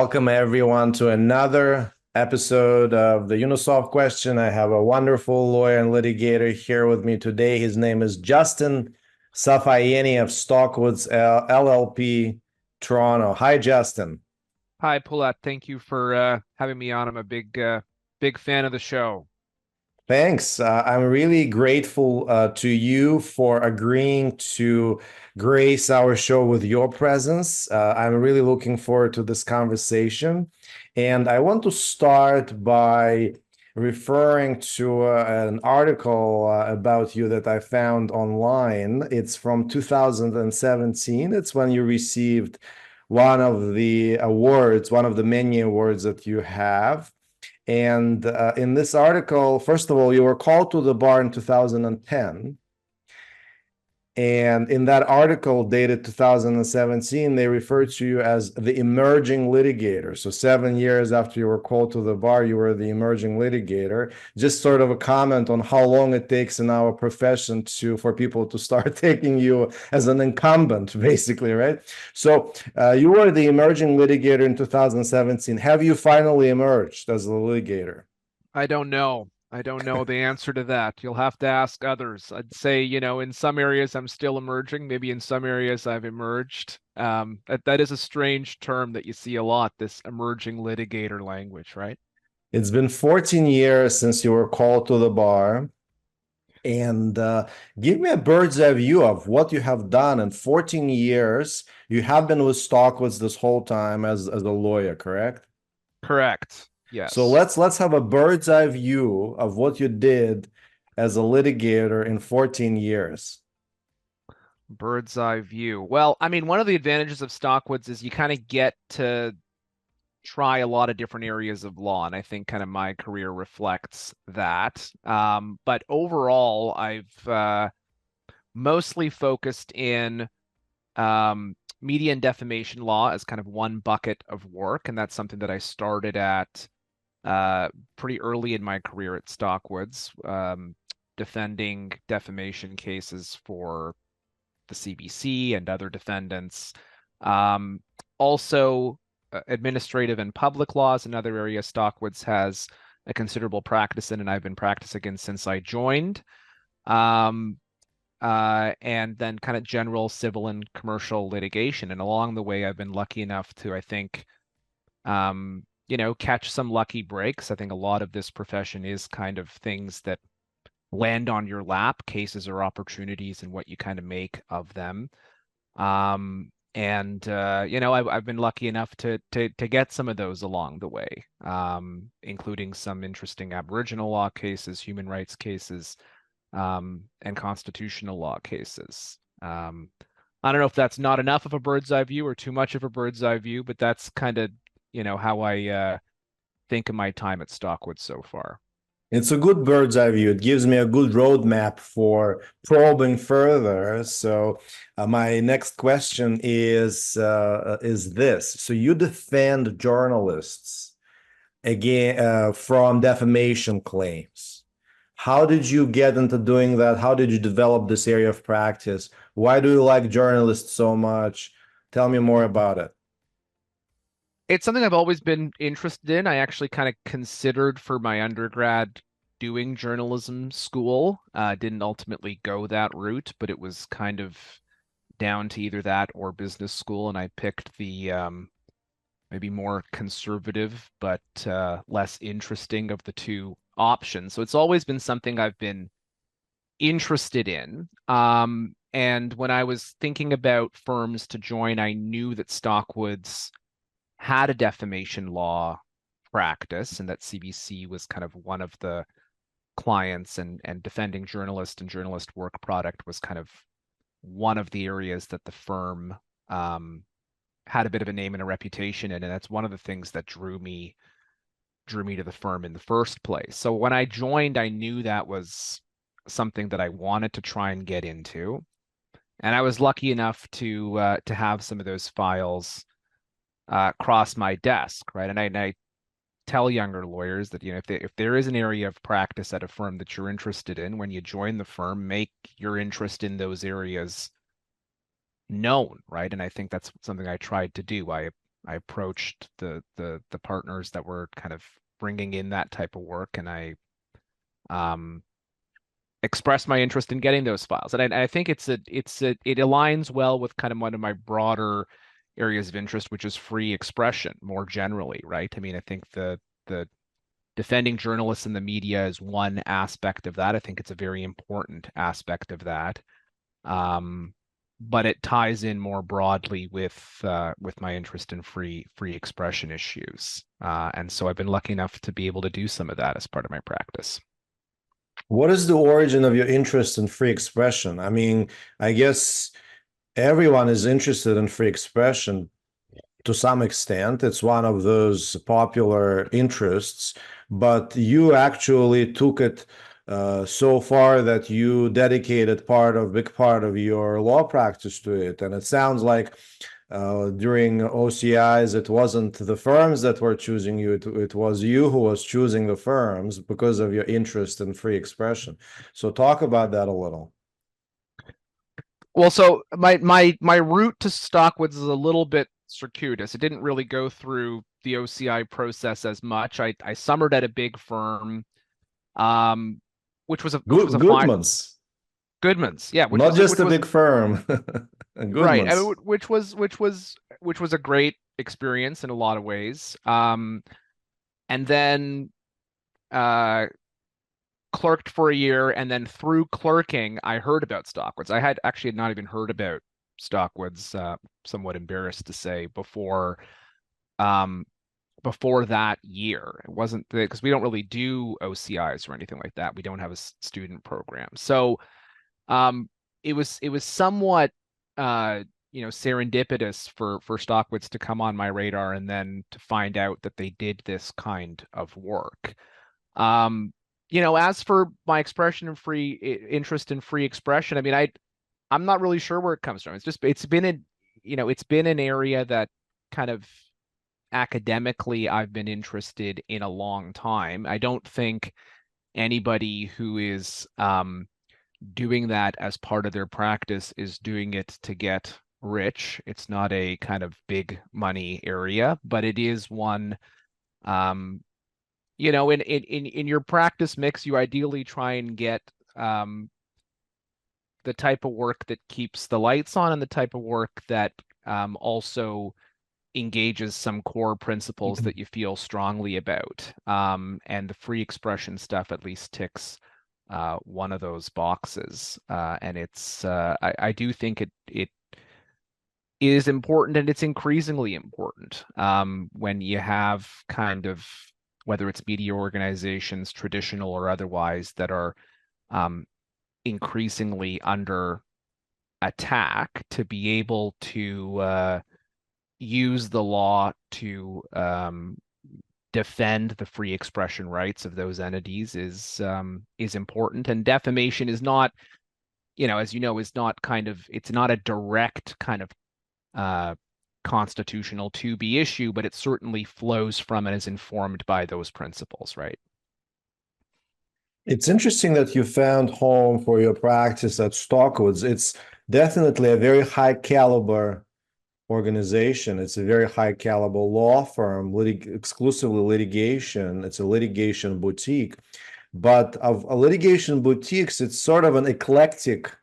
Welcome everyone to another episode of the Unisolve Question. I have a wonderful lawyer and litigator here with me today. His name is Justin Safayeni of Stockwoods LLP, Toronto. Hi, Justin. Hi, Paulette. Thank you for having me on. I'm a big fan of the show. Thanks. I'm really grateful to you for agreeing to grace our show with your presence. I'm really looking forward to this conversation. And I want to start by referring to an article about you that I found online. It's from 2017. It's when you received one of the awards, one of the many awards that you have. And in this article, first of all, you were called to the bar in 2010. And in that article dated 2017, they referred to you as the emerging litigator. So 7 years after you were called to the bar, you were the emerging litigator. Just sort of a comment on how long it takes in our profession for people to start taking you as an incumbent, basically, right? So you were the emerging litigator in 2017. Have you finally emerged as a litigator? I don't know. I don't know the answer to that. You'll have to ask others. I'd say, in some areas I'm still emerging. Maybe in some areas I've emerged. That is a strange term that you see a lot, this emerging litigator language, right? It's been 14 years since you were called to the bar. And give me a bird's eye view of what you have done in 14 years. You have been with Stockwoods this whole time as a lawyer, correct? Correct. So Yes. let's have a bird's eye view of what you did as a litigator in 14 years. Bird's eye view. Well, I mean, one of the advantages of Stockwoods is you kind of get to try a lot of different areas of law, and I think kind of my career reflects that. But overall, I've mostly focused in media and defamation law as kind of one bucket of work, and that's something that I started at pretty early in my career at Stockwoods, defending defamation cases for the CBC and other defendants. Also, administrative and public law is another area Stockwoods has a considerable practice in, and I've been practicing in since I joined. Um, and then kind of general civil and commercial litigation. And along the way, I've been lucky enough to, I think, catch some lucky breaks. I think a lot of this profession is kind of things that land on your lap, cases or opportunities, and what you kind of make of them. I've been lucky enough to get some of those along the way, including some interesting Aboriginal law cases, human rights cases, and constitutional law cases. I don't know if that's not enough of a bird's eye view or too much of a bird's eye view, but that's kind of, how I think of my time at Stockwood so far. It's a good bird's eye view. It gives me a good roadmap for probing further. So, my next question is this: so you defend journalists again from defamation claims. How did you get into doing that? How did you develop this area of practice? Why do you like journalists so much? Tell me more about it. It's something I've always been interested in. I actually kind of considered for my undergrad doing journalism school. Didn't ultimately go that route, but it was kind of down to either that or business school, and I picked the maybe more conservative but less interesting of the two options. So it's always been something I've been interested in. And when I was thinking about firms to join, I knew that Stockwoods had a defamation law practice and that CBC was kind of one of the clients, and defending journalists and journalist work product was kind of one of the areas that the firm had a bit of a name and a reputation in, and that's one of the things that drew me to the firm in the first place. So when I joined, I knew that was something that I wanted to try and get into, and I was lucky enough to have some of those files cross my desk, right? And I tell younger lawyers that, if there is an area of practice at a firm that you're interested in, when you join the firm, make your interest in those areas known, right? And I think that's something I tried to do. I I approached the partners that were kind of bringing in that type of work, and I um, expressed my interest in getting those files. And I think it aligns well with kind of one of my broader areas of interest, which is free expression more generally, right? I mean, I think the defending journalists in the media is one aspect of that. I think it's a very important aspect of that. But it ties in more broadly with my interest in free expression issues. And so I've been lucky enough to be able to do some of that as part of my practice. What is the origin of your interest in free expression? I mean, I guess everyone is interested in free expression to some extent. It's one of those popular interests, but you actually took it so far that you dedicated big part of your law practice to it. And it sounds like during OCIs, it wasn't the firms that were choosing you, it was you who was choosing the firms because of your interest in free expression. So talk about that a little. Well, so my route to Stockwoods is a little bit circuitous. It didn't really go through the OCI process as much. I summered at a big firm, um, which was a fine Goodman's, Goodman's, yeah, not just which a was big firm. right. I Goodman's. mean, which was a great experience in a lot of ways. And then uh clerked for a year, and then through clerking, I heard about Stockwoods. I had actually not even heard about Stockwoods, somewhat embarrassed to say, um, before that year. It wasn't because we don't really do OCIs or anything like that. We don't have a student program. So um, it was somewhat serendipitous for Stockwoods to come on my radar and then to find out that they did this kind of work. Um, as for my expression and free interest in free expression, I mean, I'm not really sure where it comes from. It's been an area that kind of academically I've been interested in a long time. I don't think anybody who is doing that as part of their practice is doing it to get rich. It's not a kind of big money area, but it is one um, in your practice mix, you ideally try and get um, the type of work that keeps the lights on and the type of work that also engages some core principles that you feel strongly about. And the free expression stuff at least ticks one of those boxes. And I do think it is important, and it's increasingly important when you have kind of, whether it's media organizations, traditional or otherwise, that are um, increasingly under attack, to be able to use the law to defend the free expression rights of those entities is important. And defamation is not, as you know, is not kind of, it's not a direct kind of uh, constitutional to be issue, but it certainly flows from and is informed by those principles, right? It's interesting that you found home for your practice at Stockwoods. It's definitely a very high caliber organization. It's a very high caliber law firm, exclusively litigation. It's a litigation boutique. But of litigation boutiques, it's sort of an eclectic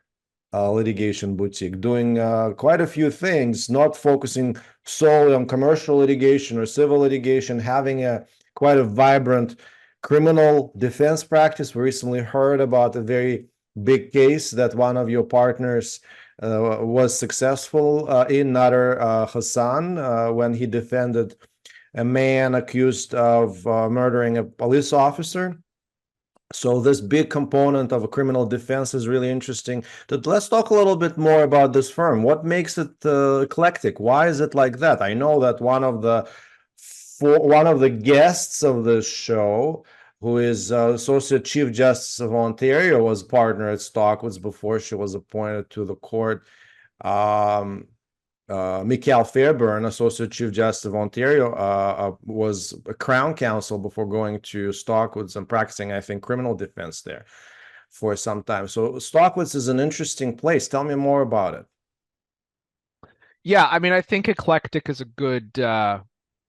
litigation boutique, doing quite a few things, not focusing solely on commercial litigation or civil litigation, having a quite a vibrant criminal defense practice. We recently heard about a very big case that one of your partners was successful in, Nader Hassan, when he defended a man accused of murdering a police officer. So this big component of a criminal defense is really interesting. But let's talk a little bit more about this firm. What makes it eclectic? Why is it like that? I know that one of the guests of the show, who is Associate Chief Justice of Ontario, was partner at Stockwoods before she was appointed to the court. Um, Michael Fairburn, Associate Chief Justice of Ontario, was a Crown Counsel before going to Stockwoods and practicing, I think, criminal defense there for some time. So Stockwoods is an interesting place. Tell me more about it. Yeah, I mean, I think eclectic is a good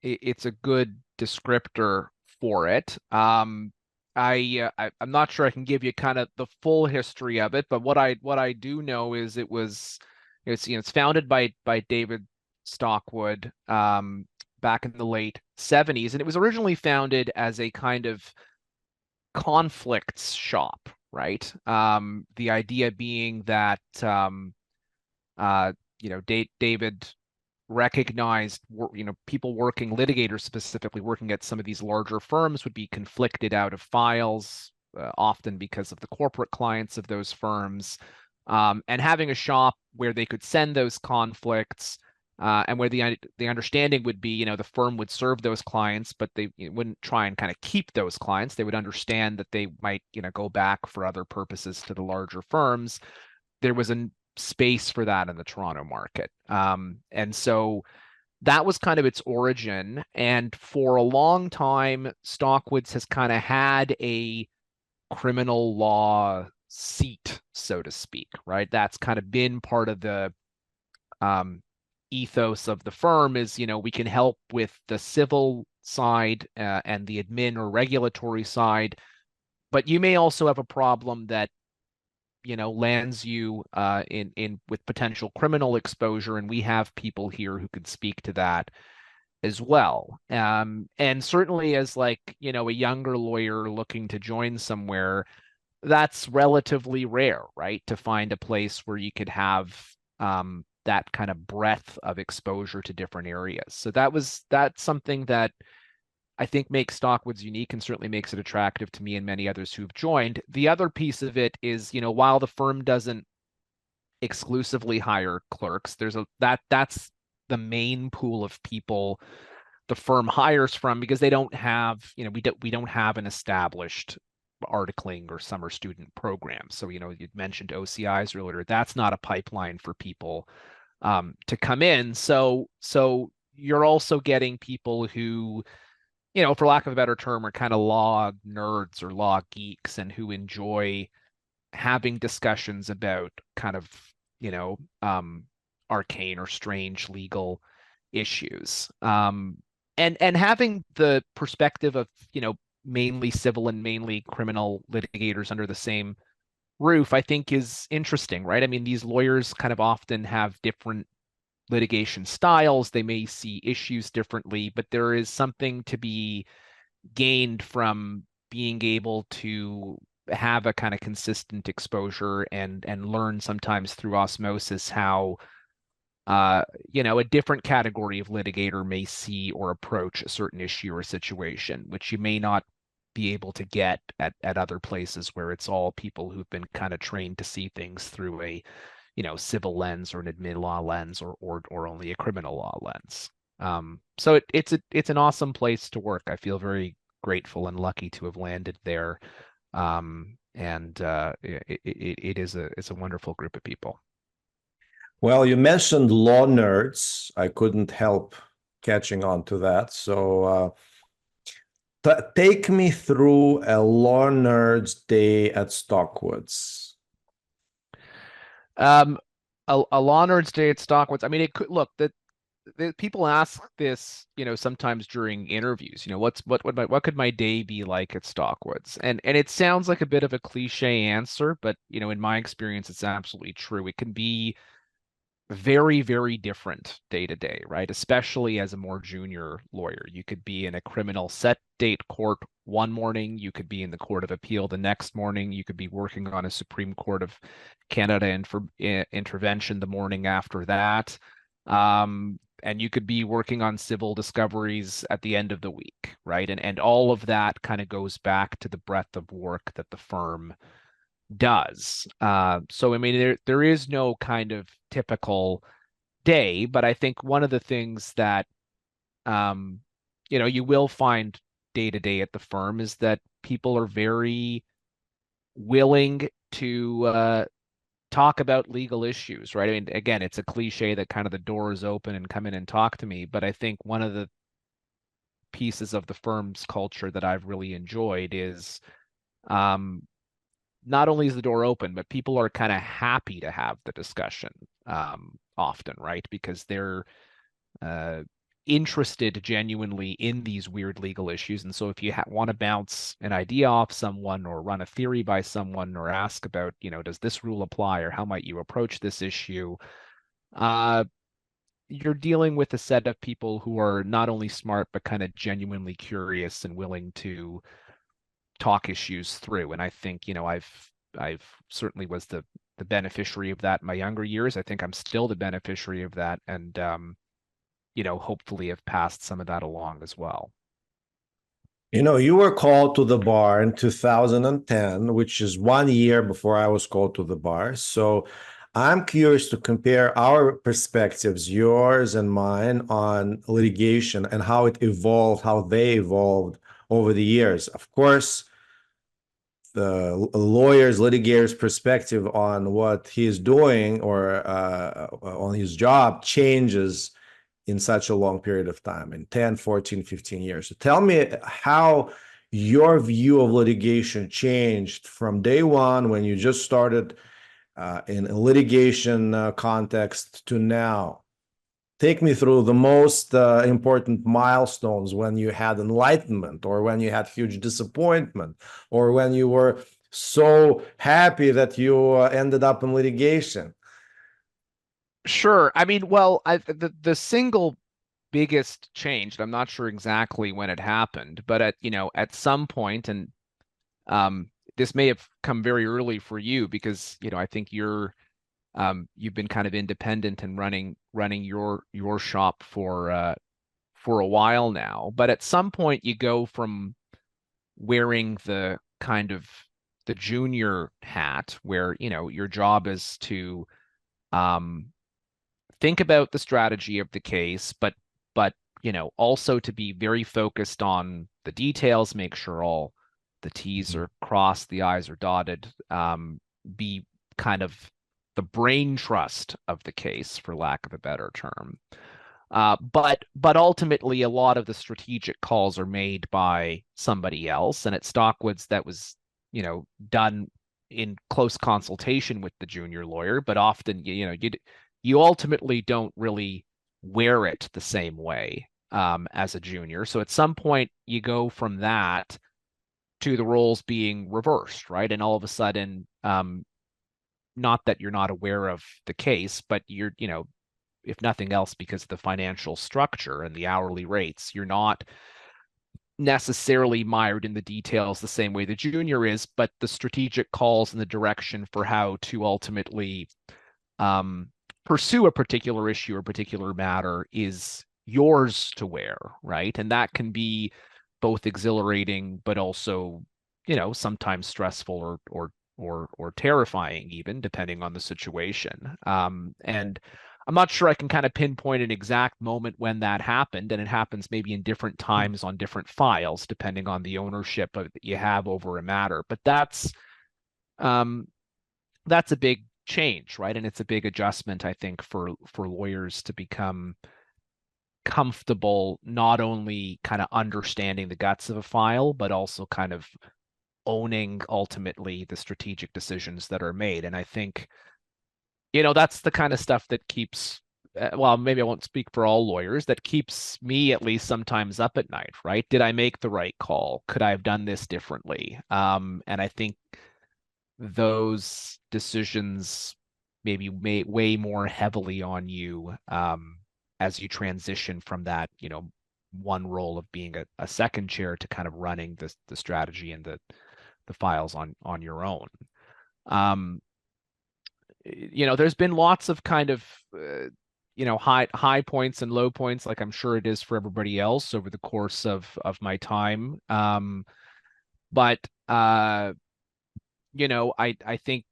it's a good descriptor for it. I'm not sure I can give you kind of the full history of it, but what I do know is it's founded by David Stockwood back in the late 70s, and it was originally founded as a kind of conflicts shop, right? The idea being that uh, David recognized, people working, litigators specifically working at some of these larger firms would be conflicted out of files, often because of the corporate clients of those firms. And having a shop where they could send those conflicts, and where the understanding would be, the firm would serve those clients, but they wouldn't try and kind of keep those clients. They would understand that they might, go back for other purposes to the larger firms. There was a space for that in the Toronto market. And so that was kind of its origin. And for a long time, Stockwoods has kind of had a criminal law seat, so to speak, right? That's kind of been part of the um, ethos of the firm is, we can help with the civil side and the admin or regulatory side, but you may also have a problem that lands you in with potential criminal exposure, and we have people here who could speak to that as well. And certainly as like, a younger lawyer looking to join somewhere, that's relatively rare, right? To find a place where you could have that kind of breadth of exposure to different areas. So that's something that I think makes Stockwoods unique and certainly makes it attractive to me and many others who've joined. The other piece of it is, while the firm doesn't exclusively hire clerks, that's the main pool of people the firm hires from, because they don't have, we don't have an established articling or summer student program. So, you'd mentioned OCIs earlier. That's not a pipeline for people to come in. So you're also getting people who, for lack of a better term, are kind of law nerds or law geeks and who enjoy having discussions about kind of, you know, um, arcane or strange legal issues. And having the perspective of, mainly civil and mainly criminal litigators under the same roof, I think is interesting, right? I mean, these lawyers kind of often have different litigation styles. They may see issues differently, but there is something to be gained from being able to have a kind of consistent exposure and learn sometimes through osmosis how a different category of litigator may see or approach a certain issue or situation, which you may not be able to get at other places where it's all people who've been kind of trained to see things through a civil lens or an admin law lens or only a criminal law lens. So it's an awesome place to work. I feel very grateful and lucky to have landed there. And it is it's a wonderful group of people. Well, you mentioned law nerds. I couldn't help catching on to that. So, take me through a law nerd's day at Stockwoods. Um, a law nerd's day at Stockwoods. I mean, it could look that people ask this, sometimes during interviews. What could my day be like at Stockwoods? And it sounds like a bit of a cliche answer, but in my experience, it's absolutely true. It can be very, very different day to day, right? Especially as a more junior lawyer. You could be in a criminal set date court one morning, you could be in the Court of Appeal the next morning, you could be working on a Supreme Court of Canada intervention the morning after that. And you could be working on civil discoveries at the end of the week, right? And all of that kind of goes back to the breadth of work that the firm does. So I mean, there is no kind of typical day, but I think one of the things that um, you will find day to day at the firm is that people are very willing to talk about legal issues, right? I mean, again, it's a cliche that kind of the door is open and come in and talk to me, but I think one of the pieces of the firm's culture that I've really enjoyed is um, not only is the door open, but people are kind of happy to have the discussion. often, right? Because they're uh, interested genuinely in these weird legal issues. And so if you want to bounce an idea off someone or run a theory by someone or ask about, does this rule apply or how might you approach this issue? Uh, you're dealing with a set of people who are not only smart, but kind of genuinely curious and willing to talk issues through. And I think, I've certainly was the beneficiary of that in my younger years. I think I'm still the beneficiary of that. And hopefully have passed some of that along as well. You were called to the bar in 2010, which is 1 year before I was called to the bar. So I'm curious to compare our perspectives, yours and mine, on litigation and how it evolved, how they evolved over the years. Of course, the lawyer's litigator's perspective on what he's doing or on his job changes in such a long period of time, in 10, 14, 15 years. So tell me how your view of litigation changed from day one when you just started in a litigation context to now. Take me through the most important milestones when you had enlightenment or when you had huge disappointment or when you were so happy that you ended up in litigation. Sure. I mean, well, the single biggest change, I'm not sure exactly when it happened, but at some point, and this may have come very early for you because, I think you've been kind of independent and running your shop for a while now. But at some point you go from wearing the kind of the junior hat where, your job is to um think about the strategy of the case, but also to be very focused on the details, make sure all the T's are crossed, the I's are dotted, be kind of the brain trust of the case, for lack of a better term. But ultimately, a lot of the strategic calls are made by somebody else, and at Stockwoods, that was done in close consultation with the junior lawyer. But often, you ultimately don't really wear it the same way as a junior. So at some point, you go from that to the roles being reversed, right? And all of a sudden, not that you're not aware of the case, but you're, if nothing else, because of the financial structure and the hourly rates, you're not necessarily mired in the details the same way the junior is, but the strategic calls and the direction for how to ultimately um, pursue a particular issue or particular matter is yours to wear, right? And that can be both exhilarating, but also, sometimes stressful or terrifying, even depending on the situation. And I'm not sure I can kind of pinpoint an exact moment when that happened, and it happens maybe in different times on different files, depending on the ownership that you have over a matter. But um, that's a big change, right? And it's a big adjustment, I think, for lawyers to become comfortable not only kind of understanding the guts of a file, but also kind of owning ultimately the strategic decisions that are made. And I think, that's the kind of stuff that keeps, well, maybe I won't speak for all lawyers, that keeps me at least sometimes up at night, right? Did I make the right call? Could I have done this differently? And I think those decisions maybe weigh more heavily on you as you transition from that, one role of being a second chair to kind of running the strategy and the files on your own. Um, there's been lots of kind of high points and low points, like I'm sure it is for everybody else over the course of my time. But I think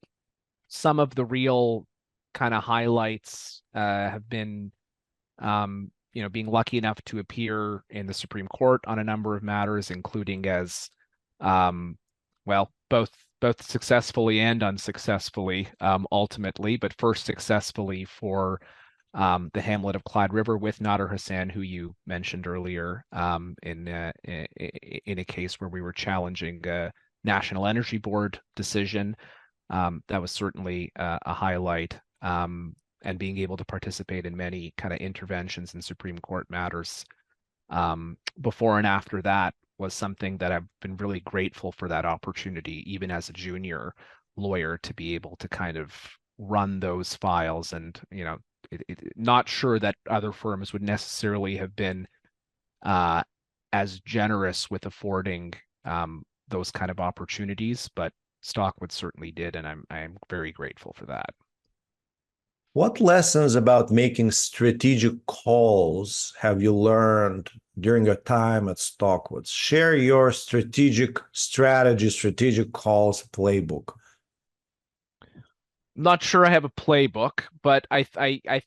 some of the real kind of highlights have been being lucky enough to appear in the Supreme Court on a number of matters, including as well, both successfully and unsuccessfully, ultimately, but first successfully for the hamlet of Clyde River with Nader Hassan, who you mentioned earlier, in a case where we were challenging a National Energy Board decision. That was certainly a highlight. and being able to participate in many kind of interventions in Supreme Court matters before and after that was something that I've been really grateful for that opportunity, even as a junior lawyer, to be able to kind of run those files. And, not sure that other firms would necessarily have been as generous with affording those kind of opportunities, but Stockwood certainly did, and I'm very grateful for that. What lessons about making strategic calls have you learned during your time at Stockwoods? Share your strategic calls playbook. Not sure I have a playbook, but I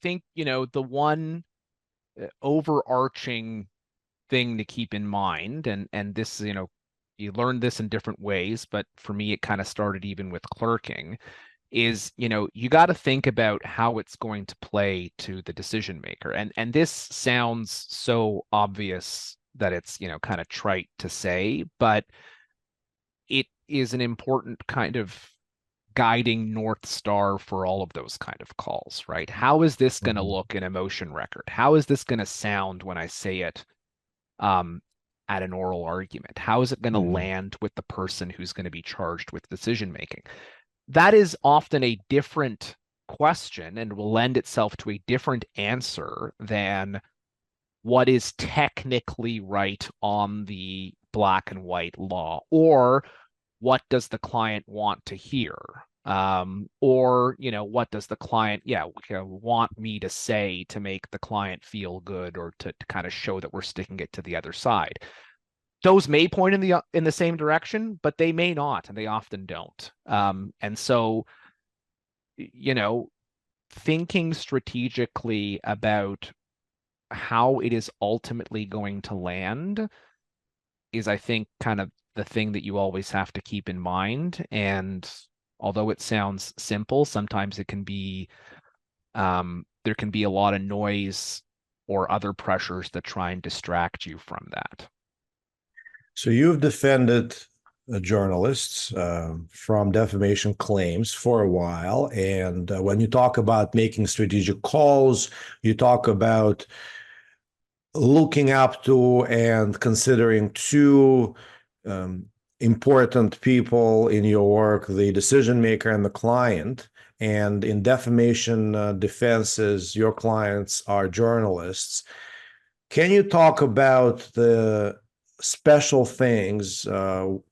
think, the one overarching thing to keep in mind, and this, you learn this in different ways, but for me, it kind of started even with clerking, is, you got to think about how it's going to play to the decision maker. And this sounds so obvious that it's, kind of trite to say, but it is an important kind of guiding North Star for all of those kind of calls, right? How is this going to look in a motion record? How is this going to sound when I say it at an oral argument? How is it going to land with the person who's going to be charged with decision making? That is often a different question and will lend itself to a different answer than what is technically right on the black and white law, or what does the client want to hear? Or, what does the client, want me to say to make the client feel good, or to kind of show that we're sticking it to the other side? Those may point in the same direction, but they may not, and they often don't. And so, thinking strategically about how it is ultimately going to land is, I think, kind of the thing that you always have to keep in mind. And although it sounds simple, sometimes it can be there can be a lot of noise or other pressures that try and distract you from that. So you've defended journalists from defamation claims for a while. And when you talk about making strategic calls, you talk about looking up to and considering two important people in your work, the decision maker and the client. And in defamation defenses, your clients are journalists. Can you talk about the special things about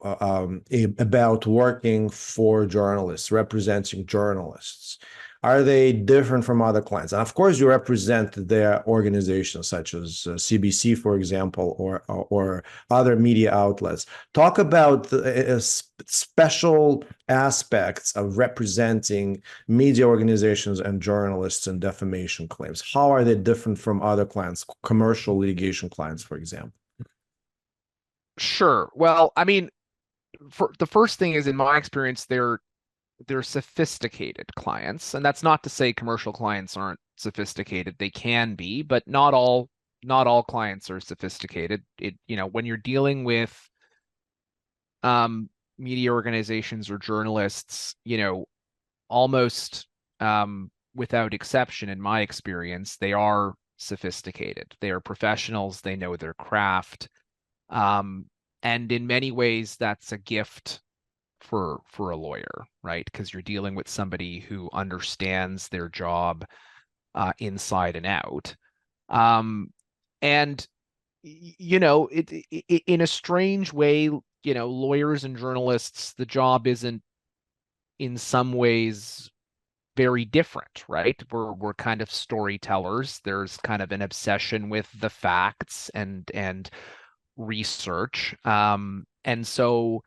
working for journalists, representing journalists? Are they different from other clients? And of course, you represent their organizations such as CBC, for example, or other media outlets. Talk about the special aspects of representing media organizations and journalists in defamation claims. How are they different from other clients, commercial litigation clients, for example? Sure. Well, I mean, for the first thing is, in my experience, they're sophisticated clients, and that's not to say commercial clients aren't sophisticated. They can be, but not all clients are sophisticated. When you're dealing with media organizations or journalists, almost without exception, in my experience, they are sophisticated. They are professionals. They know their craft. And in many ways, that's a gift for a lawyer, right? Because you're dealing with somebody who understands their job inside and out. And in a strange way, lawyers and journalists, the job isn't in some ways very different, right? We're kind of storytellers. There's kind of an obsession with the facts and research. And so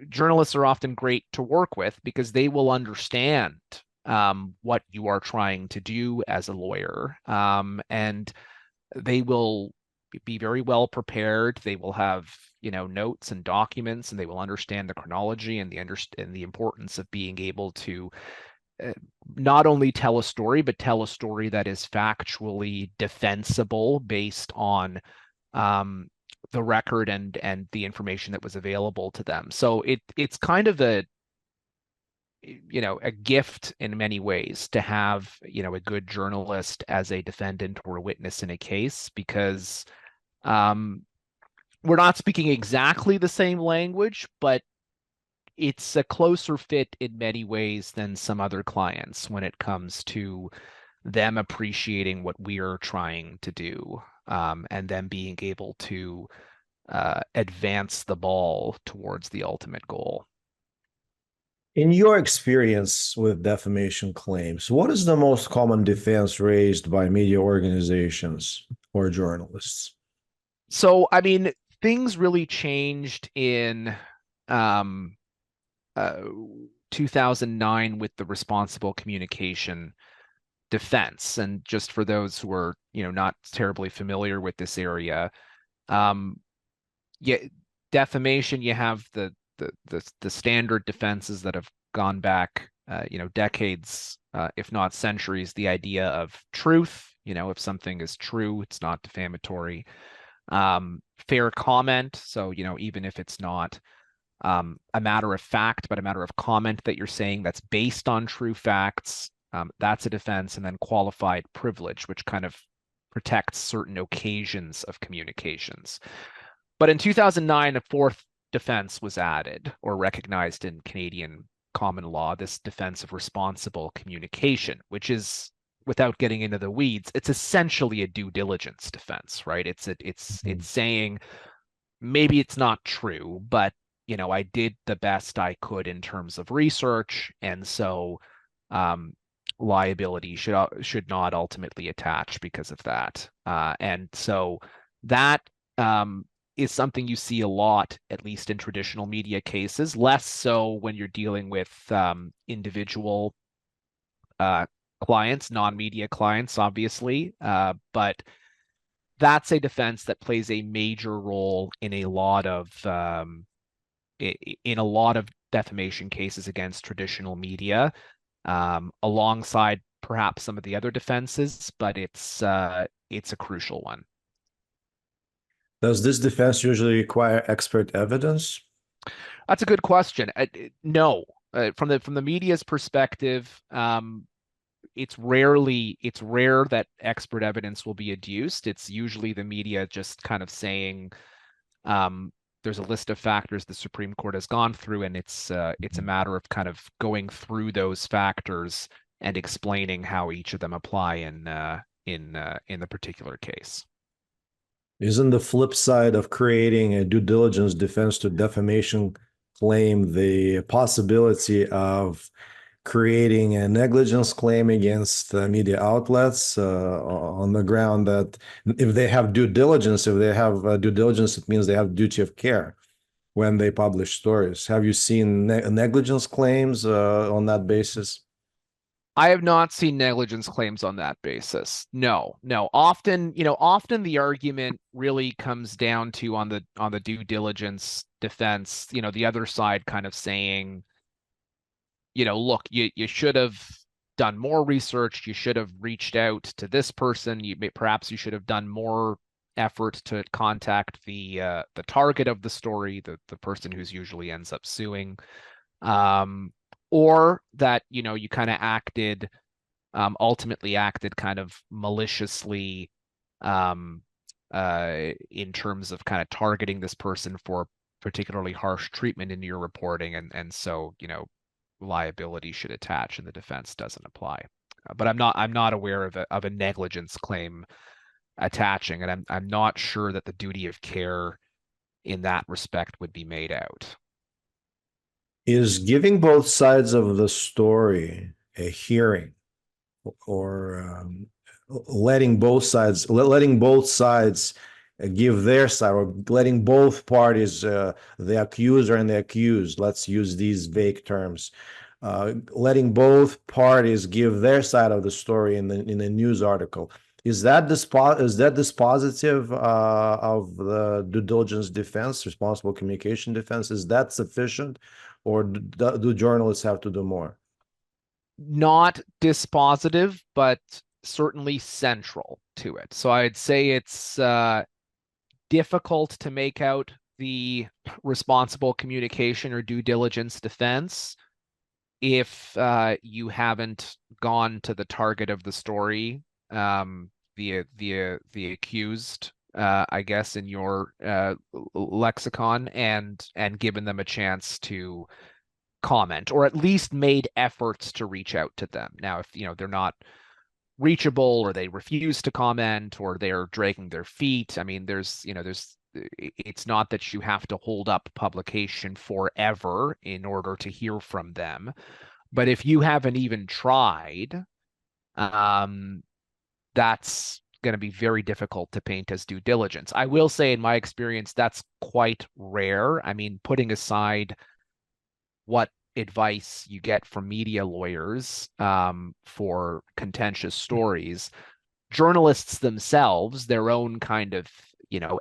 journalists are often great to work with because they will understand what you are trying to do as a lawyer. And they will be very well prepared. They will have, notes and documents, and they will understand the chronology and the importance of being able to not only tell a story, but tell a story that is factually defensible based on the record and the information that was available to them. So it's kind of a gift in many ways to have, a good journalist as a defendant or a witness in a case, because um, we're not speaking exactly the same language, but it's a closer fit in many ways than some other clients when it comes to them appreciating what we are trying to do, and them being able to advance the ball towards the ultimate goal. In your experience with defamation claims, what is the most common defense raised by media organizations or journalists? So, I mean, things really changed in um, uh, 2009 with the responsible communication defense. And just for those who are, not terribly familiar with this area, um, yeah, defamation, you have the standard defenses that have gone back, decades, if not centuries. The idea of truth, if something is true, it's not defamatory. Fair comment, so even if it's not a matter of fact, but a matter of comment that you're saying that's based on true facts, that's a defense. And then qualified privilege, which kind of protects certain occasions of communications. But in 2009, a fourth defense was added or recognized in Canadian common law, this defense of responsible communication, which is, without getting into the weeds, it's essentially a due diligence defense, right? It's saying maybe it's not true, but I did the best I could in terms of research, and so um, liability should not ultimately attach because of that. And so that is something you see a lot, at least in traditional media cases, less so when you're dealing with individual uh, clients, non-media clients, obviously. But that's a defense that plays a major role in a lot of defamation cases against traditional media, alongside perhaps some of the other defenses, but it's a crucial one. Does this defense usually require expert evidence? That's a good question. No, from the media's perspective, it's rare that expert evidence will be adduced. It's usually the media just kind of saying, um, there's a list of factors the Supreme Court has gone through, and it's a matter of kind of going through those factors and explaining how each of them apply in the particular case. Isn't the flip side of creating a due diligence defense to defamation claim the possibility of creating a negligence claim against media outlets on the ground that if they have due diligence, it means they have duty of care when they publish stories. Have you seen negligence claims on that basis? I have not seen negligence claims on that basis. No, no. Often the argument really comes down to on the due diligence defense, the other side kind of saying, look, you should have done more research. You should have reached out to this person. Perhaps you should have done more effort to contact the target of the story, the person who's usually ends up suing, or that you kind of ultimately acted kind of maliciously, um, in terms of kind of targeting this person for particularly harsh treatment in your reporting, and so liability should attach and the defense doesn't apply. But I'm not aware of a negligence claim attaching, and I'm not sure that the duty of care in that respect would be made out. Is giving both sides of the story a hearing or letting both sides give their side, or letting both parties, the accuser and the accused, let's use these vague terms, letting both parties give their side of the story in the news article. Is that dispositive of the due diligence defense, responsible communication defense? Is that sufficient, or do journalists have to do more? Not dispositive, but certainly central to it. So I'd say it's difficult to make out the responsible communication or due diligence defense. if you haven't gone to the target of the story, the accused, I guess, in your lexicon, and given them a chance to comment, or at least made efforts to reach out to them. Now, if they're not reachable, or they refuse to comment, or they're dragging their feet, I mean, it's not that you have to hold up publication forever in order to hear from them. But if you haven't even tried, that's going to be very difficult to paint as due diligence. I will say, in my experience, that's quite rare. I mean, putting aside what advice you get from media lawyers for contentious stories, journalists themselves, their own kind of,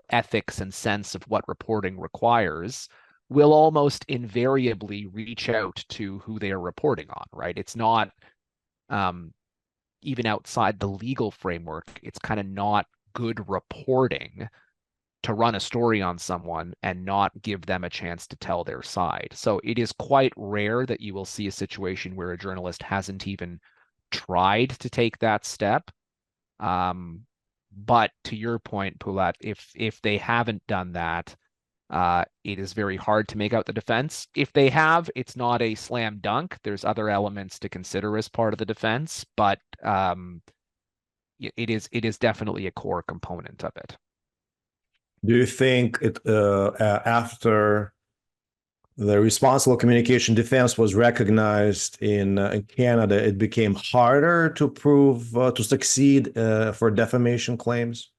ethics and sense of what reporting requires, will almost invariably reach out to who they are reporting on, right? It's not, even outside the legal framework, it's kind of not good reporting to run a story on someone and not give them a chance to tell their side. So it is quite rare that you will see a situation where a journalist hasn't even tried to take that step. But to your point, Poulat, if they haven't done that, it is very hard to make out the defense. If they have, it's not a slam dunk. There's other elements to consider as part of the defense, but it is definitely a core component of it. Do you think after the responsible communication defense was recognized in Canada, it became harder to prove to succeed for defamation claims?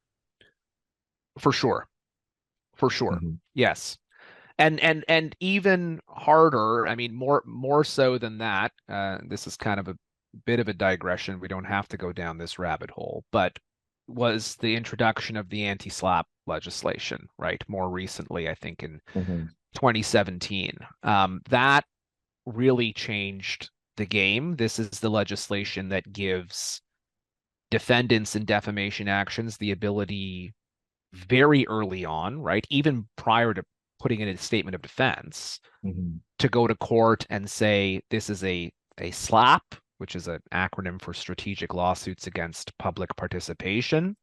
For sure. Yes. And even harder, I mean, more so than that, this is kind of a bit of a digression. We don't have to go down this rabbit hole, but was the introduction of the anti-SLAPP legislation, right? More recently, I think in 2017. That really changed the game. This is the legislation that gives defendants in defamation actions the ability very early on, right, even prior to putting in a statement of defense, to go to court and say this is a SLAPP, which is an acronym for Strategic Lawsuits Against Public Participation.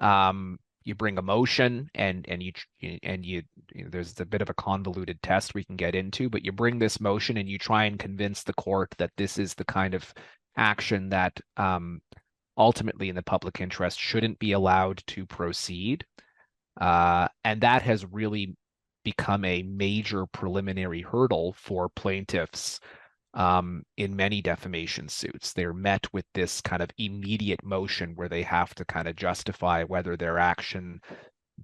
You bring a motion, and you there's a bit of a convoluted test we can get into, but you bring this motion and you try and convince the court that this is the kind of action that ultimately in the public interest shouldn't be allowed to proceed. And that has really become a major preliminary hurdle for plaintiffs in many defamation suits. They're met with this kind of immediate motion where they have to kind of justify whether their action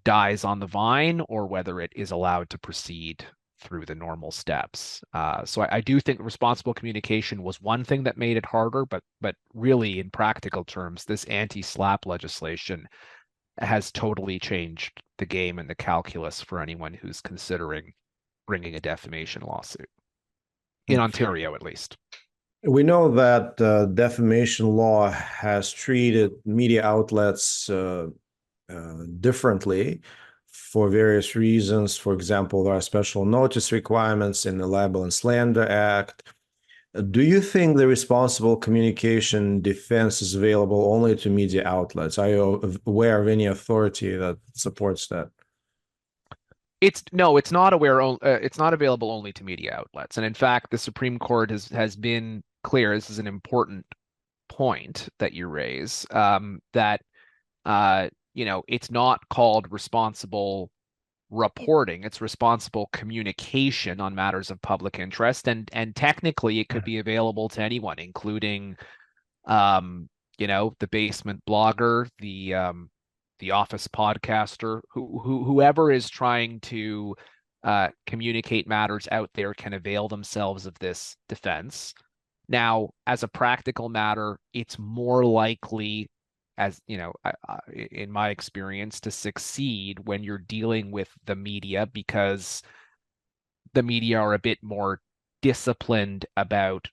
dies on the vine or whether it is allowed to proceed through the normal steps. So I do think responsible communication was one thing that made it harder, but really in practical terms, this anti-SLAPP legislation has totally changed the game and the calculus for anyone who's considering bringing a defamation lawsuit in Ontario, at least. We know that defamation law has treated media outlets differently for various reasons. For example, there are special notice requirements in the Libel and Slander Act. Do you think the responsible communication defense is available only to media outlets? Are you aware of any authority that supports that? It's not it's not available only to media outlets. And in fact, the Supreme Court has been clear. This is an important point that you raise, that it's not called responsible reporting, it's responsible communication on matters of public interest, and technically it could be available to anyone, including the basement blogger, the office podcaster, whoever is trying to communicate matters out there can avail themselves of this defense. Now, as a practical matter, it's more likely, as in my experience, to succeed when you're dealing with the media, because the media are a bit more disciplined about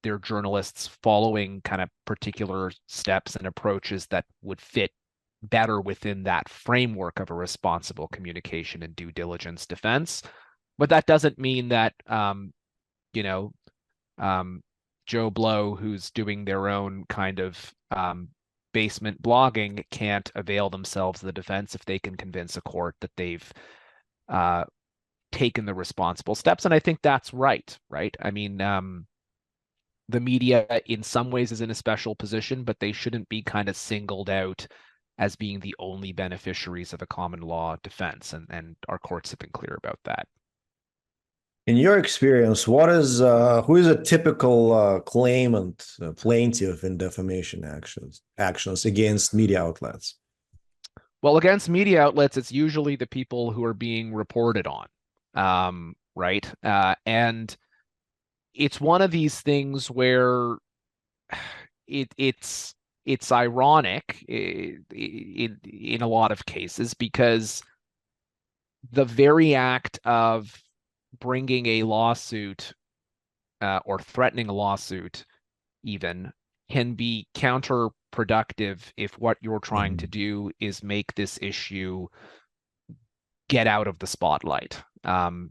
their journalists following kind of particular steps and approaches that would fit better within that framework of a responsible communication and due diligence defense. But that doesn't mean that Joe Blow, who's doing their own kind of basement blogging, can't avail themselves of the defense if they can convince a court that they've uh, taken the responsible steps. And I think that's right, right? I mean, the media in some ways is in a special position, but they shouldn't be kind of singled out as being the only beneficiaries of a common law defense. And our courts have been clear about that. In your experience, who is a typical claimant, plaintiff in defamation actions against media outlets? Well, against media outlets, it's usually the people who are being reported on, right? And it's one of these things where it's ironic in a lot of cases because the very act of bringing a lawsuit or threatening a lawsuit even can be counterproductive if what you're trying to do is make this issue get out of the spotlight.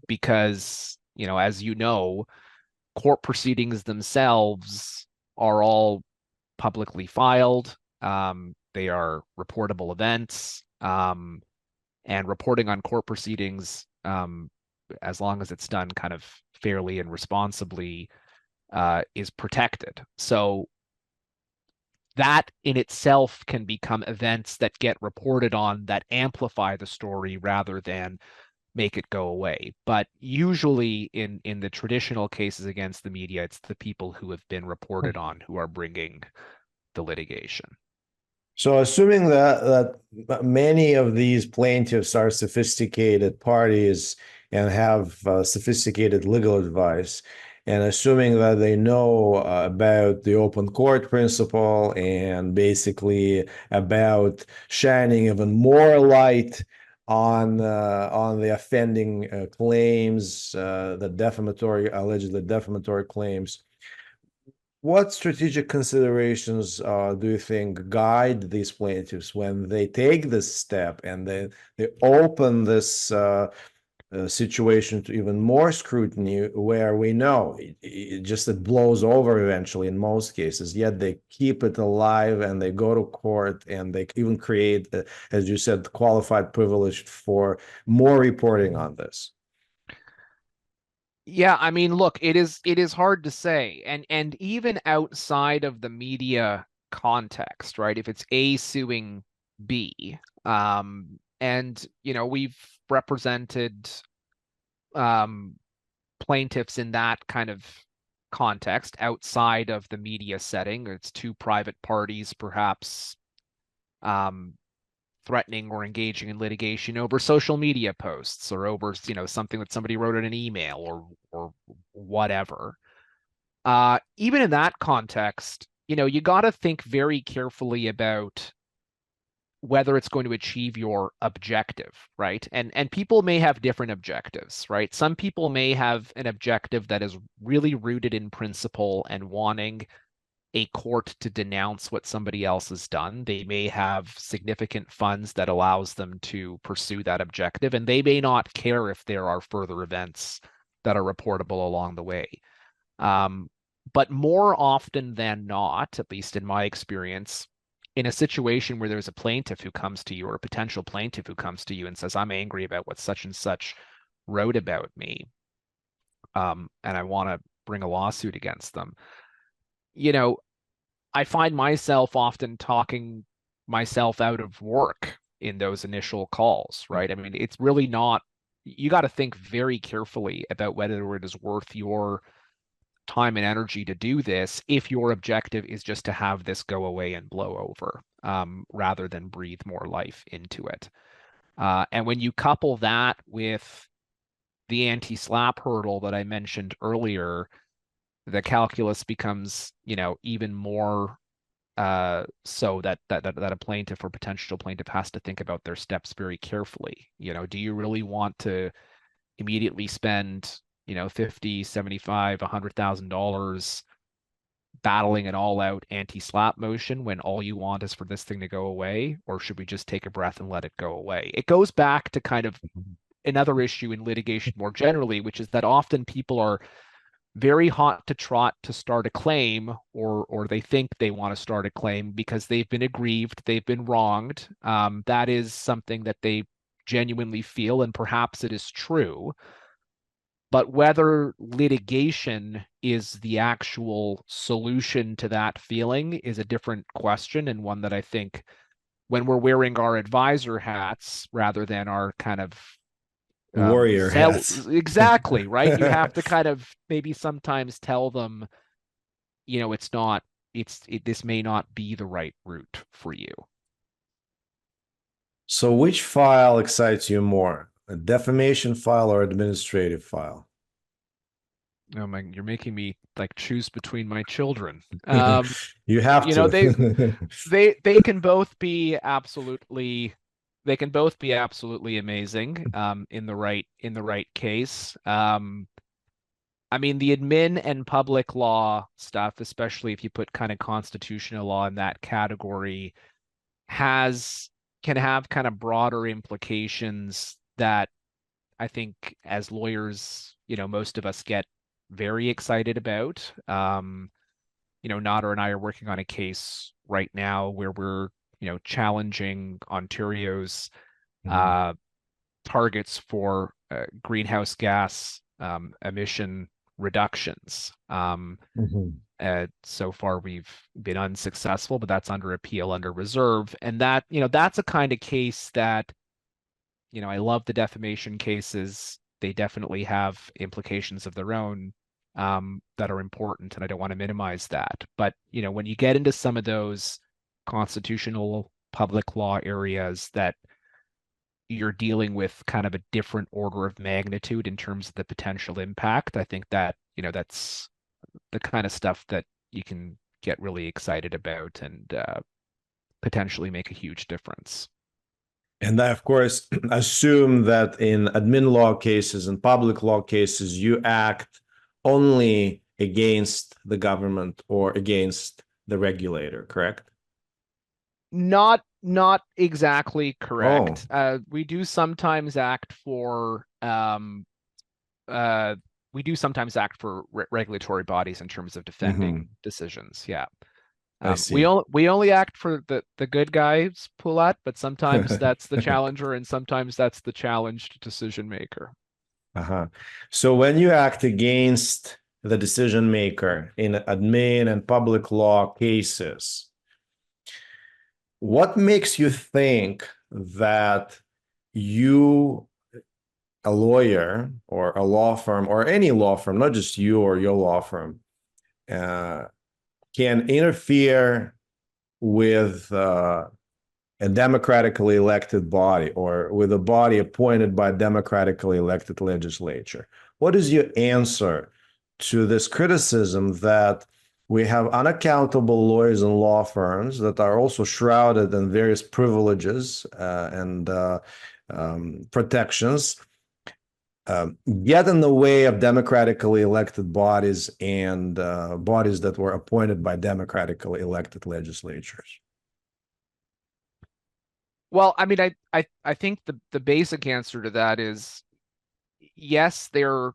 Because, as you know, court proceedings themselves are all publicly filed. They are reportable events. And reporting on court proceedings, as long as it's done kind of fairly and responsibly, is protected. So that in itself can become events that get reported on that amplify the story rather than make it go away. But usually in the traditional cases against the media, it's the people who have been reported on who are bringing the litigation. So, assuming that many of these plaintiffs are sophisticated parties and have sophisticated legal advice, and assuming that they know about the open court principle and basically about shining even more light on the offending claims, the allegedly defamatory claims, what strategic considerations do you think guide these plaintiffs when they take this step and they open this situation to even more scrutiny, where we know it blows over eventually in most cases, yet they keep it alive and they go to court and they even create, as you said, qualified privilege for more reporting on this? Yeah, I mean, look, it is hard to say. And even outside of the media context, right? If it's A suing B, and we've represented um plaintiffs in that kind of context outside of the media setting. It's two private parties, perhaps um threatening or engaging in litigation over social media posts or over, something that somebody wrote in an email or whatever. Even in that context, you got to think very carefully about whether it's going to achieve your objective, right? And people may have different objectives, right? Some people may have an objective that is really rooted in principle and wanting a court to denounce what somebody else has done. They may have significant funds that allows them to pursue that objective, and they may not care if there are further events that are reportable along the way. Um, but more often than not, at least in my experience, in a situation where there's a plaintiff who comes to you or a potential plaintiff who comes to you and says, I'm angry about what such and such wrote about me, and I want to bring a lawsuit against them, you know, I find myself often talking myself out of work in those initial calls, right? I mean, it's really not, you got to think very carefully about whether it is worth your time and energy to do this if your objective is just to have this go away and blow over, rather than breathe more life into it. And when you couple that with the anti-slap hurdle that I mentioned earlier, the calculus becomes, even more so that a plaintiff or potential plaintiff has to think about their steps very carefully. Do you really want to immediately spend, 50, 75, $100,000 battling an all-out anti-slap motion when all you want is for this thing to go away? Or should we just take a breath and let it go away? It goes back to kind of another issue in litigation more generally, which is that often people are very hot to trot to start a claim, or they think they want to start a claim because they've been aggrieved, they've been wronged. That is something that they genuinely feel, and perhaps it is true. But whether litigation is the actual solution to that feeling is a different question, and one that I think when we're wearing our advisor hats rather than our kind of Warrior hats. exactly, right? You have to kind of maybe sometimes tell them, it's not, this may not be the right route for you. So which file excites you more, a defamation file or administrative file? Oh my, you're making me like choose between my children. You have You know, to. they can both be absolutely amazing in the right case. I mean, the admin and public law stuff, especially if you put kind of constitutional law in that category, has can have kind of broader implications that I think as lawyers, most of us get very excited about. Nader and I are working on a case right now where we're, challenging Ontario's Mhm, uh, targets for greenhouse gas emission reductions. mhm, So far, we've been unsuccessful, but that's under appeal, under reserve. And that, that's a kind of case that, I love the defamation cases. They definitely have implications of their own that are important, and I don't want to minimize that. But, when you get into some of those constitutional public law areas that you're dealing with kind of a different order of magnitude in terms of the potential impact, I think that, that's the kind of stuff that you can get really excited about and potentially make a huge difference. And I, of course, assume that in admin law cases and public law cases, you act only against the government or against the regulator, correct? Not exactly Oh. correct. We do sometimes act for uh, regulatory bodies in terms of defending Hmm. decisions. Yeah. I We see. only we only act for the good guys, Poulat, but sometimes that's the challenger and sometimes that's the challenged decision maker. Uh-huh. So when you act against the decision maker in admin and public law cases, what makes you think that you, a lawyer or a law firm or any law firm, not just you or your law firm, uh, can interfere with a democratically elected body or with a body appointed by a democratically elected legislature? What is your answer to this criticism that we have unaccountable lawyers and law firms that are also shrouded in various privileges and protections, get in the way of democratically elected bodies and bodies that were appointed by democratically elected legislatures? Well, I mean, I think the basic answer to that is yes, they're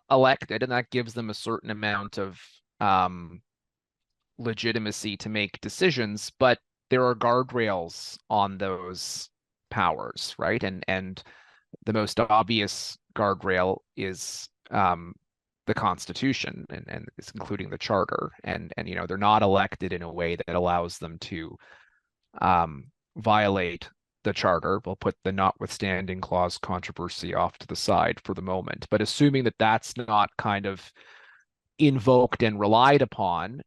elected, and that gives them a certain amount of um, legitimacy to make decisions, but there are guardrails on those powers, right? And the most obvious guardrail is the Constitution, and it's including the Charter, and they're not elected in a way that allows them to violate the Charter. We'll put the notwithstanding clause controversy off to the side for the moment, but assuming that that's not kind of invoked and relied upon,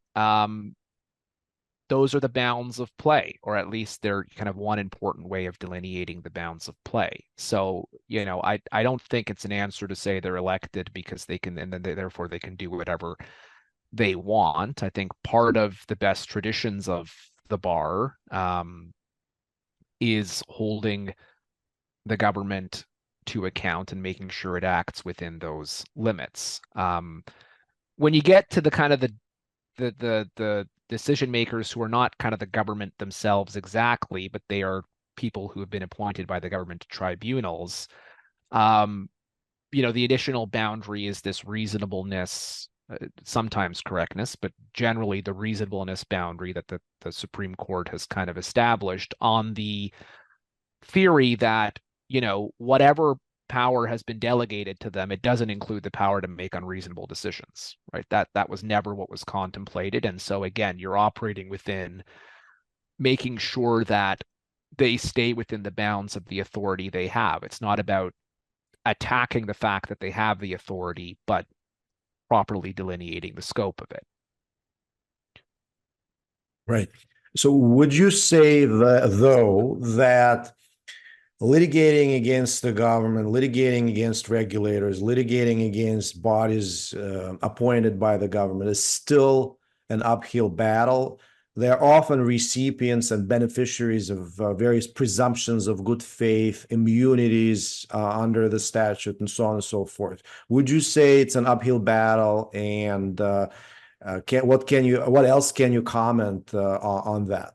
those are the bounds of play, or at least they're kind of one important way of delineating the bounds of play. So, I don't think it's an answer to say they're elected because they can, and then therefore they can do whatever they want. I think part of the best traditions of the bar is holding the government to account and making sure it acts within those limits. When you get to the kind of the decision makers who are not kind of the government themselves exactly, but they are people who have been appointed by the government tribunals. Um, the additional boundary is this reasonableness, sometimes correctness, but generally the reasonableness boundary that the Supreme Court has kind of established on the theory that, whatever power has been delegated to them, it doesn't include the power to make unreasonable decisions, right? That was never what was contemplated. And so again, you're operating within making sure that they stay within the bounds of the authority they have. It's not about attacking the fact that they have the authority, but properly delineating the scope of it. Right. So would you say that, though, that litigating against the government, litigating against regulators, litigating against bodies appointed by the government is still an uphill battle? They're often recipients and beneficiaries of various presumptions of good faith, immunities under the statute, and so on and so forth. Would you say it's an uphill battle? And what else can you comment on that?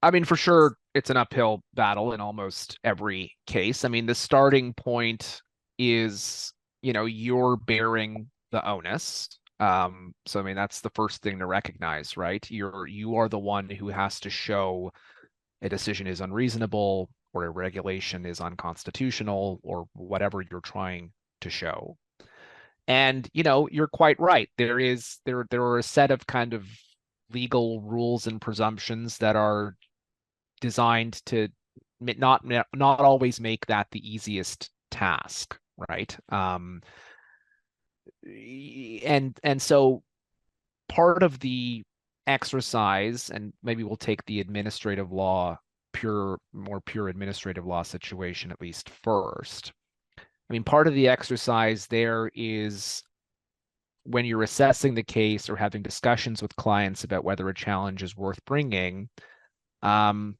I mean, for sure, it's an uphill battle in almost every case. I mean, the starting point is, you're bearing the onus. So I mean, that's the first thing to recognize, right? You are the one who has to show a decision is unreasonable or a regulation is unconstitutional or whatever you're trying to show. And, you're quite right. There are a set of kind of legal rules and presumptions that are designed to not always make that the easiest task, right? And so part of the exercise, and maybe we'll take the administrative law, more pure administrative law situation at least first. I mean, part of the exercise there is when you're assessing the case or having discussions with clients about whether a challenge is worth bringing, um,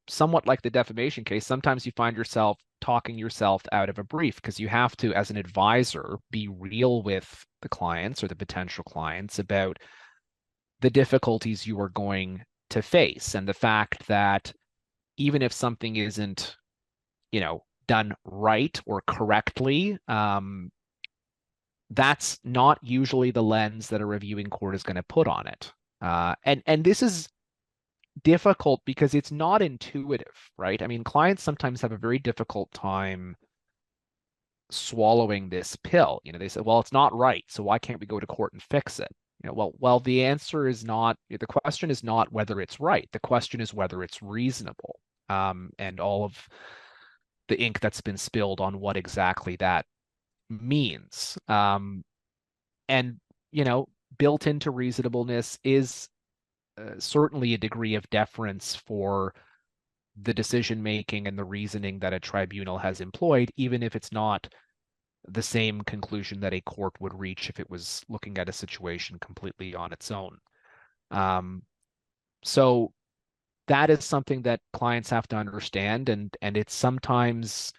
somewhat like the defamation case, sometimes you find yourself talking yourself out of a brief because you have to, as an advisor, be real with the clients or the potential clients about the difficulties you are going to face and the fact that even if something isn't, done right or correctly, that's not usually the lens that a reviewing court is going to put on it. And this is difficult because it's not intuitive, right? I mean, clients sometimes have a very difficult time swallowing this pill. They say, well, it's not right, so why can't we go to court and fix it? Well, the answer is not, the question is not whether it's right. The question is whether it's reasonable. And all of the ink that's been spilled on what exactly that means. And, built into reasonableness is certainly a degree of deference for the decision making and the reasoning that a tribunal has employed, even if it's not the same conclusion that a court would reach if it was looking at a situation completely on its own. So that is something that clients have to understand, and it sometimes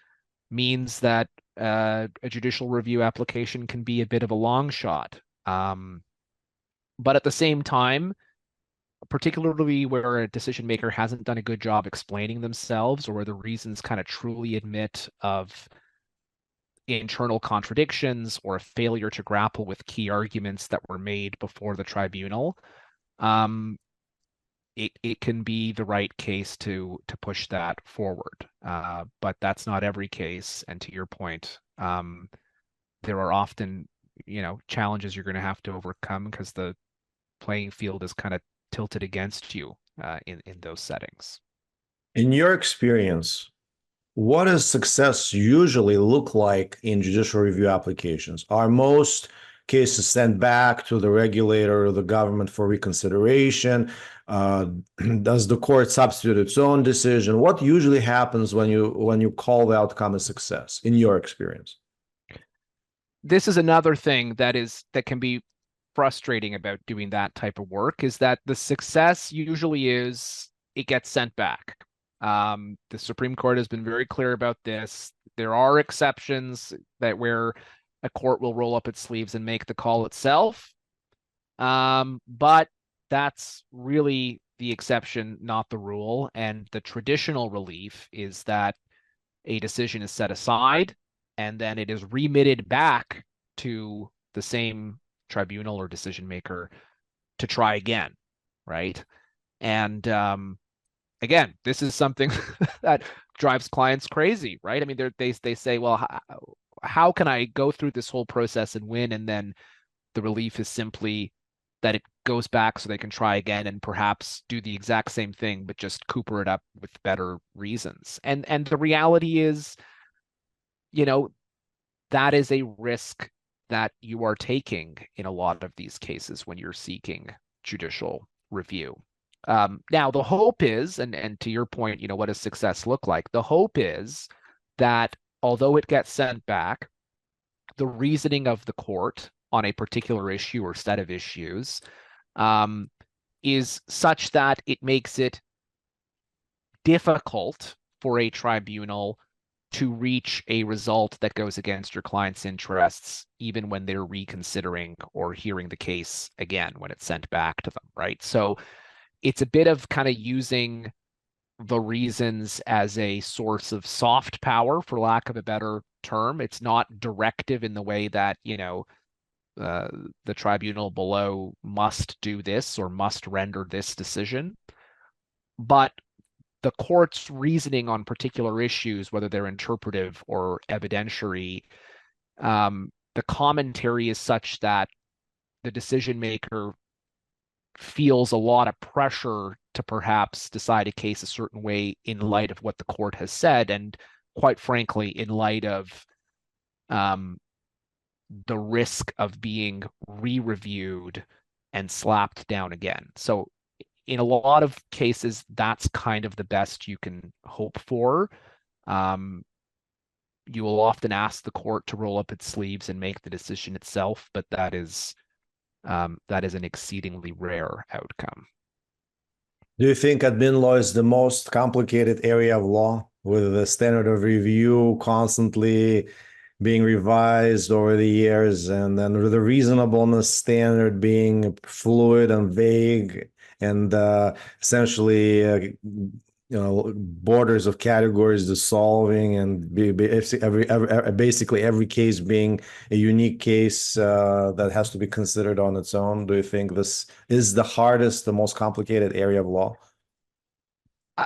means that a judicial review application can be a bit of a long shot. But at the same time, particularly where a decision maker hasn't done a good job explaining themselves or where the reasons kind of truly admit of internal contradictions or a failure to grapple with key arguments that were made before the tribunal, it can be the right case to push that forward. But that's not every case. And to your point, there are often, challenges you're going to have to overcome because the playing field is kind of tilted against you in those settings. In your experience, what does success usually look like in judicial review applications? Are most cases sent back to the regulator or the government for reconsideration? Does the court substitute its own decision? What usually happens when you call the outcome a success, in your experience? This is another thing that can be frustrating about doing that type of work, is that the success usually is it gets sent back. The Supreme Court has been very clear about this. There are exceptions that where a court will roll up its sleeves and make the call itself. But that's really the exception, not the rule. And the traditional relief is that a decision is set aside and then it is remitted back to the same tribunal or decision maker to try again, right? And again, this is something that drives clients crazy, right? I mean, they say, well, how can I go through this whole process and win? And then the relief is simply that it goes back so they can try again and perhaps do the exact same thing, but just cooper it up with better reasons. And the reality is, you know, that is a risk that you are taking in a lot of these cases when you're seeking judicial review. Now, the hope is, and to your point, you know, what does success look like? The hope is that although it gets sent back, the reasoning of the court on a particular issue or set of issues is such that it makes it difficult for a tribunal to reach a result that goes against your client's interests, even when they're reconsidering or hearing the case again when it's sent back to them, right? So it's a bit of kind of using the reasons as a source of soft power, for lack of a better term. It's not directive in the way that, you know, the tribunal below must do this or must render this decision. But the court's reasoning on particular issues, whether they're interpretive or evidentiary, the commentary is such that the decision maker feels a lot of pressure to perhaps decide a case a certain way in light of what the court has said, and quite frankly, in light of the risk of being re-reviewed and slapped down again. So in a lot of cases, that's kind of the best you can hope for. You will often ask the court to roll up its sleeves and make the decision itself, but that is an exceedingly rare outcome. Do you think admin law is the most complicated area of law, with the standard of review constantly being revised over the years, and then the reasonableness standard being fluid and vague, and essentially borders of categories dissolving, and basically every case being a unique case that has to be considered on its own? Do you think this is the hardest, the most complicated area of law?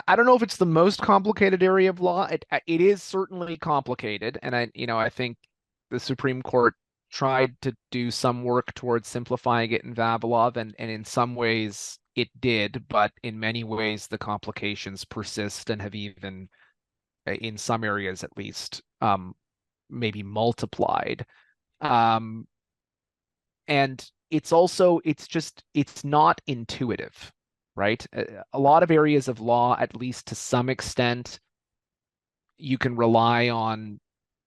I don't know if it's the most complicated area of law. It is certainly complicated, and I think the Supreme Court tried to do some work towards simplifying it in Vavilov, and in some ways it did, but in many ways the complications persist and have even, in some areas at least, maybe multiplied. And it's not intuitive, right? A lot of areas of law, at least to some extent, you can rely on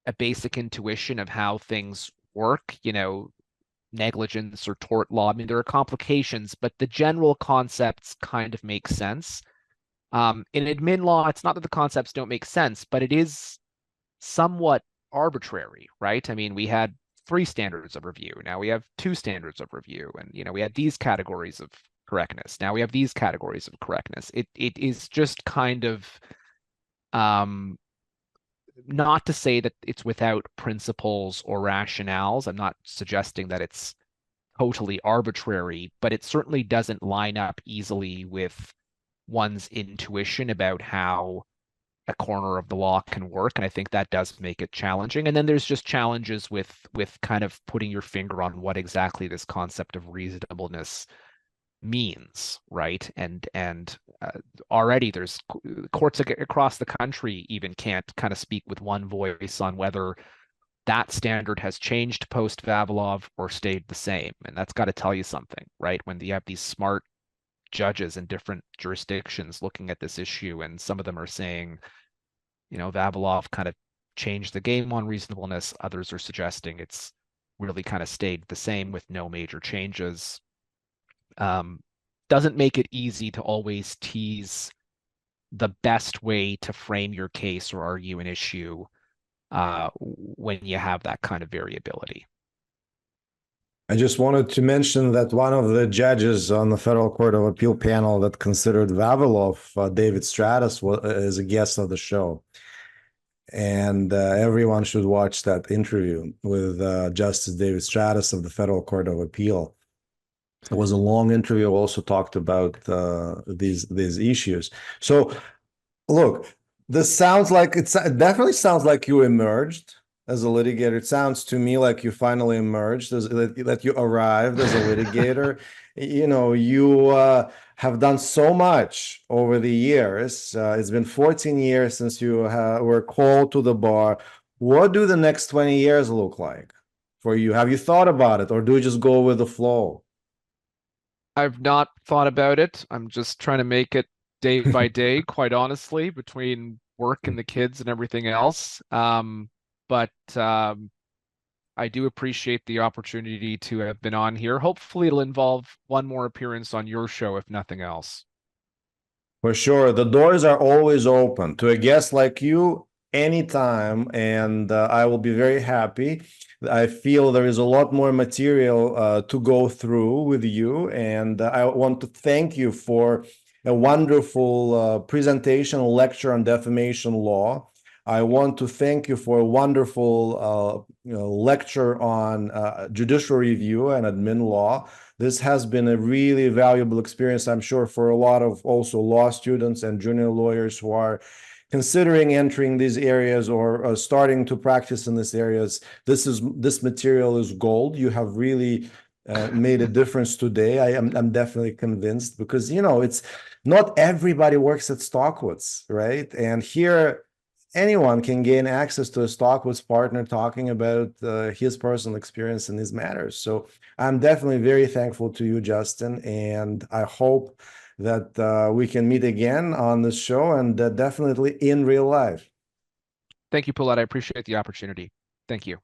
a basic intuition of how things work, negligence or tort law. I mean, there are complications, but the general concepts kind of make sense. In admin law, it's not that the concepts don't make sense, but it is somewhat arbitrary, right? I mean, we had 3 standards of review. Now we have 2 standards of review, and we had these categories of correctness. Now we have these categories of correctness. It is just kind of not to say that it's without principles or rationales. I'm not suggesting that it's totally arbitrary, but it certainly doesn't line up easily with one's intuition about how a corner of the law can work. And I think that does make it challenging. And then there's just challenges with kind of putting your finger on what exactly this concept of reasonableness means, right? And already there's courts across the country even can't kind of speak with one voice on whether that standard has changed post Vavilov or stayed the same. And that's got to tell you something, right? When you have these smart judges in different jurisdictions looking at this issue, and some of them are saying, Vavilov kind of changed the game on reasonableness. Others are suggesting it's really kind of stayed the same with no major changes. Doesn't make it easy to always tease the best way to frame your case or argue an issue when you have that kind of variability. I just wanted to mention that one of the judges on the Federal Court of Appeal panel that considered Vavilov, David Stratus, is a guest of the show. And everyone should watch that interview with Justice David Stratus of the Federal Court of Appeal. It was a long interview. Also talked about these issues. So look, this sounds like it definitely sounds like you emerged as a litigator. It sounds to me like you finally emerged that you arrived as a litigator. You know, you have done so much over the years. It's been 14 years since you were called to the bar. What do the next 20 years look like for you? Have you thought about it, or do you just go with the flow? I've not thought about it. I'm just trying to make it day by day, quite honestly, between work and the kids and everything else. But I do appreciate the opportunity to have been on here. Hopefully, it'll involve one more appearance on your show, if nothing else. For sure. The doors are always open to a guest like you anytime, and I will be very happy. I feel there is a lot more material to go through with you, and I want to thank you for a wonderful presentation, lecture on defamation law. I want to thank you for a wonderful lecture on judicial review and admin law. This has been a really valuable experience, I'm sure, for a lot of also law students and junior lawyers who are considering entering these areas or starting to practice in these areas. This material is gold. You have really made a difference today. I'm definitely convinced, because it's not everybody works at Stockwoods, right? And here anyone can gain access to a Stockwoods partner talking about his personal experience in these matters. So I'm definitely very thankful to you, Justin, and I hope that we can meet again on this show, and definitely in real life. Thank you, Paulette. I appreciate the opportunity. Thank you.